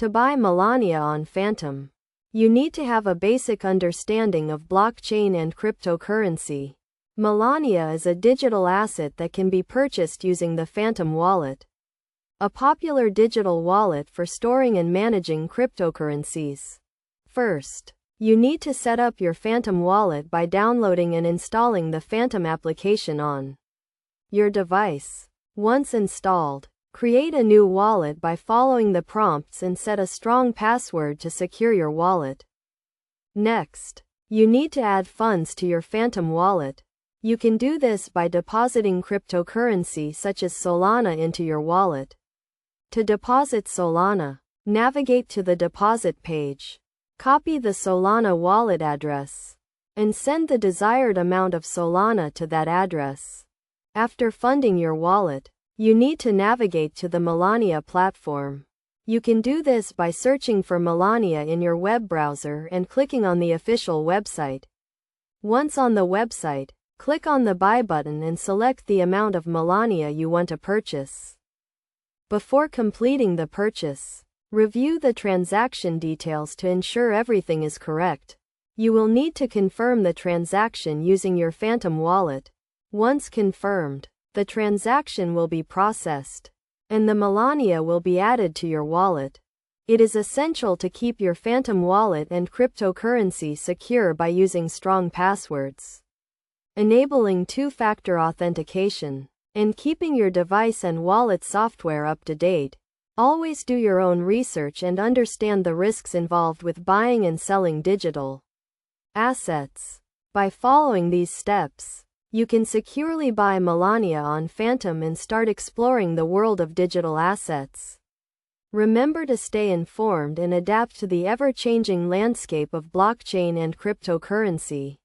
To buy Melania on Phantom, you need to have a basic understanding of blockchain and cryptocurrency. Melania is a digital asset that can be purchased using the Phantom wallet, a popular digital wallet for storing and managing cryptocurrencies. First, you need to set up your Phantom wallet by downloading and installing the Phantom application on your device. Once installed, create a new wallet by following the prompts and set a strong password to secure your wallet. Next, you need to add funds to your Phantom wallet. You can do this by depositing cryptocurrency such as Solana into your wallet. To deposit Solana, navigate to the deposit page. Copy the Solana wallet address and send the desired amount of Solana to that address. After funding your wallet, you need to navigate to the Melania platform. You can do this by searching for Melania in your web browser and clicking on the official website. Once on the website, click on the Buy button and select the amount of Melania you want to purchase. Before completing the purchase, review the transaction details to ensure everything is correct. You will need to confirm the transaction using your Phantom wallet. Once confirmed, the transaction will be processed, and the Melania will be added to your wallet. It is essential to keep your Phantom wallet and cryptocurrency secure by using strong passwords, enabling two-factor authentication, and keeping your device and wallet software up to date. Always do your own research and understand the risks involved with buying and selling digital assets. By following these steps, you can securely buy Melania on Phantom and start exploring the world of digital assets. Remember to stay informed and adapt to the ever-changing landscape of blockchain and cryptocurrency.